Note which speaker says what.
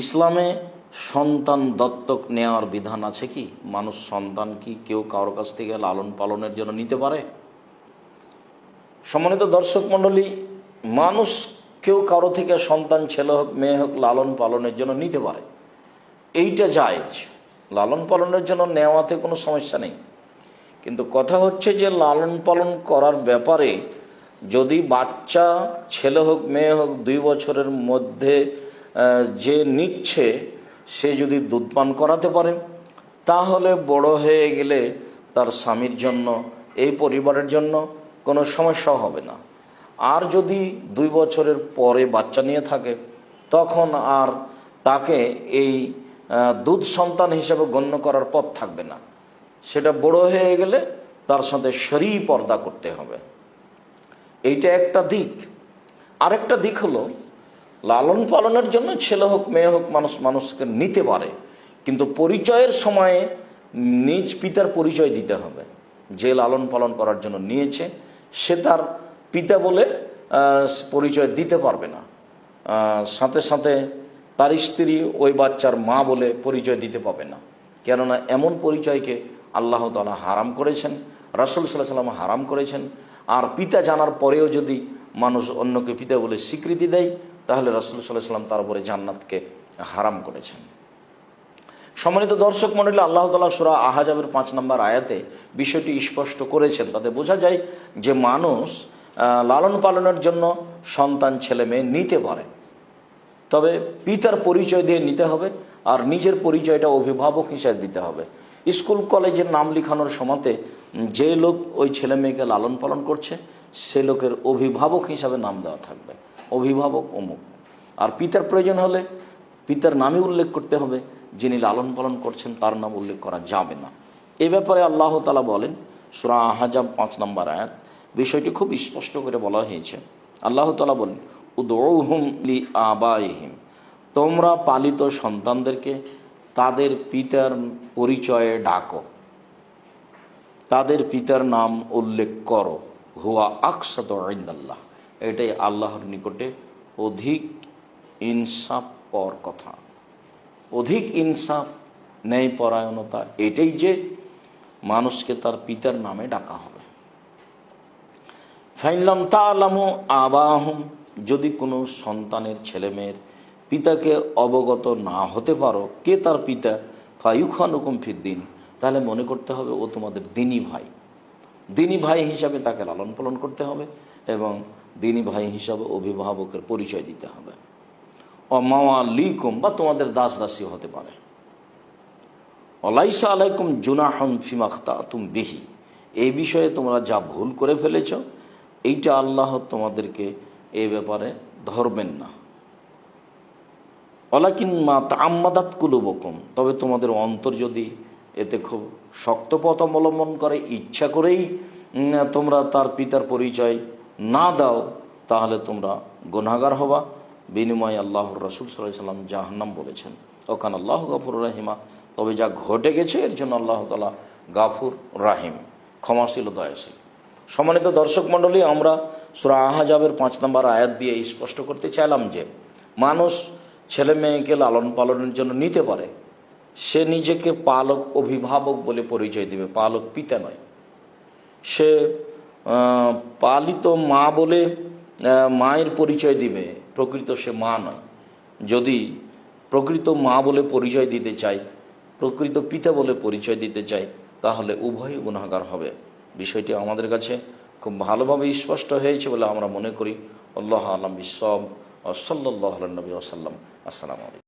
Speaker 1: ইসলামে সন্তান দত্তক নেওয়ার বিধান আছে কি? মানুষ সন্তান কি কেউ কারোর কাছ থেকে লালন পালনের জন্য নিতে পারে? সম্মানিত দর্শক মণ্ডলী, মানুষ কেউ কারো থেকে সন্তান ছেলে হোক মেয়ে হোক লালন পালনের জন্য নিতে পারে, এইটা জায়েজ। লালন পালনের জন্য নেওয়াতে কোনো সমস্যা নেই। কিন্তু কথা হচ্ছে যে লালন পালন করার ব্যাপারে যদি বাচ্চা ছেলে হোক মেয়ে হোক 2 বছরের মধ্যে যে নিচ্ছে সে যদি দুধ পান করাতে পারে, তাহলে বড় হয়ে গেলে তার স্বামীর জন্য, এই পরিবারের জন্য কোনো সমস্যা হবে না। আর যদি 2 বছরের পরে বাচ্চা নিয়ে থাকে, তখন আর তাকে এই দুধ সন্তান হিসেবে গণ্য করার পথ থাকবে না। সেটা বড় হয়ে গেলে তার সাথে শরী পর্দা করতে হবে। এইটা একটা দিক। আরেকটা দিক হলো, লালন পালনের জন্য ছেলে হোক মেয়ে হোক মানুষকে নিতে পারে, কিন্তু পরিচয়ের সময়ে নিজ পিতার পরিচয় দিতে হবে। যে লালন পালন করার জন্য নিয়েছে সে তার পিতা বলে পরিচয় দিতে পারবে না। সাথে সাথে তার স্ত্রী ওই বাচ্চার মা বলে পরিচয় দিতে পাবে না। কেননা এমন পরিচয়কে আল্লাহ তাআলা হারাম করেছেন, রাসূল সাল্লাল্লাহু আলাইহি ওয়াসাল্লাম হারাম করেছেন। আর পিতা জানার পরেও যদি মানুষ অন্যকে পিতা বলে স্বীকৃতি দেয়, তাহলে রাসূল সাল্লাল্লাহু আলাইহি ওয়াসাল্লাম তার উপরে জান্নাতকে হারাম করেছেন। সম্মানিত দর্শক মণ্ডলী, আল্লাহ তাআলা সূরা আহজাবের 5 নম্বর আয়াতে বিষয়টি স্পষ্ট করেছেন। তাতে বোঝা যায় যে মানুষ লালন পালনের জন্য সন্তান ছেলে মেয়ে নিতে পারে, তবে পিতার পরিচয় দিয়ে নিতে হবে। আর নিজের পরিচয়টা অভিভাবক হিসেবে দিতে হবে। স্কুল কলেজের নাম লেখানোর সময়তে যে লোক ওই ছেলে মেয়েকে লালন পালন করছে সে লোকের অভিভাবক হিসাবে নাম দেওয়া থাকবে, অভিভাবক অমুক। আর পিতার প্রয়োজন হলে পিতার নামই উল্লেখ করতে হবে, যিনি লালন পালন করছেন তার নাম উল্লেখ করা যাবে না। এই ব্যাপারে আল্লাহ তাআলা বলেন, সূরা আহজাব 5 নম্বর আয়াত, বিষয়টি খুব স্পষ্ট করে বলা হয়েছে। আল্লাহ তাআলা বলেন, উদউহুম লিআবাইহিম, তোমরা পালিত সন্তানদেরকে তাদের পিতার পরিচয়ে ডাকো, তাদের পিতার নাম উল্লেখ করো। হুয়া আকসাতু ইনদাল্লাহ, এটাই আল্লাহর নিকটে অধিক ইনসাফ পর কথা, অধিক ইনসাফ ন্যায়পরায়ণতা এটাই যে মানুষকে তার পিতার নামে ডাকা হবে। ফাইনলাম তা'লামু আবাহুম, যদি কোনো সন্তানের ছেলে মেয়ের পিতাকে অবগত না হতে পারো কে তার পিতা, ফায়ুখানুকুম ফিদ্দিন, তাহলে মনে করতে হবে ও তোমাদের দ্বীনি ভাই। দ্বীনি ভাই হিসাবে তাকে লালন পালন করতে হবে এবং দ্বীনি ভাই হিসাবে অভিভাবকের পরিচয় দিতে হবে। অমাওয়ালিকুম, বা তোমাদের দাস দাসী হতে পারে। ওয়ালাইসা আলাইকুম জুনাহুন ফিমা আখতাতুম বিহি, এই বিষয়ে তোমরা যা ভুল করে ফেলেছ এইটা আল্লাহ তোমাদেরকে এই ব্যাপারে ধরবেন না। ওয়ালাকিন মা তাআম্মাদাত কুলুবুকুম, তবে তোমাদের অন্তর যদি এতে খুব শক্ত পথ অবলম্বন করে, ইচ্ছা করেই তোমরা তার পিতার পরিচয় না দাও, তাহলে তোমরা গুনাহগার হবা। বিনিময়ে আল্লাহর রাসূল সাল্লাল্লাহু আলাইহি ওয়াসাল্লাম জাহান্নাম বলেছেন। ওকান আল্লাহু গফুরুর রাহিমা, তবে যা ঘটে গেছে এর জন্য আল্লাহ তাআলা গাফুর রাহিম, ক্ষমাশীল দয়াশীল। সম্মানিত দর্শক মণ্ডলী, আমরা সূরা আহজাবের 5 নম্বর আয়াত দিয়ে স্পষ্ট করতে চাইলাম যে মানুষ ছেলে মেয়েকে লালন পালনের জন্য নিতে পারে, সে নিজেকে পালক অভিভাবক বলে পরিচয় দিবে, পালক পিতা নয়। সে পালিত মা বলে মায়ের পরিচয় দিবে, প্রকৃত সে মা নয়। যদি প্রকৃত মা বলে পরিচয় দিতে চায়, প্রকৃত পিতা বলে পরিচয় দিতে চায়, তাহলে উভয়ই গুনাহগার হবে। বিষয়টি আমাদের কাছে খুব ভালোভাবে স্পষ্ট হয়েছে বলে আমরা মনে করি। আল্লাহু আ'লাম বিশ-শাওয়াব। সাল্লাল্লাহু আলা নবী ওয়া সাল্লাম। আসসালামু আলাইকুম।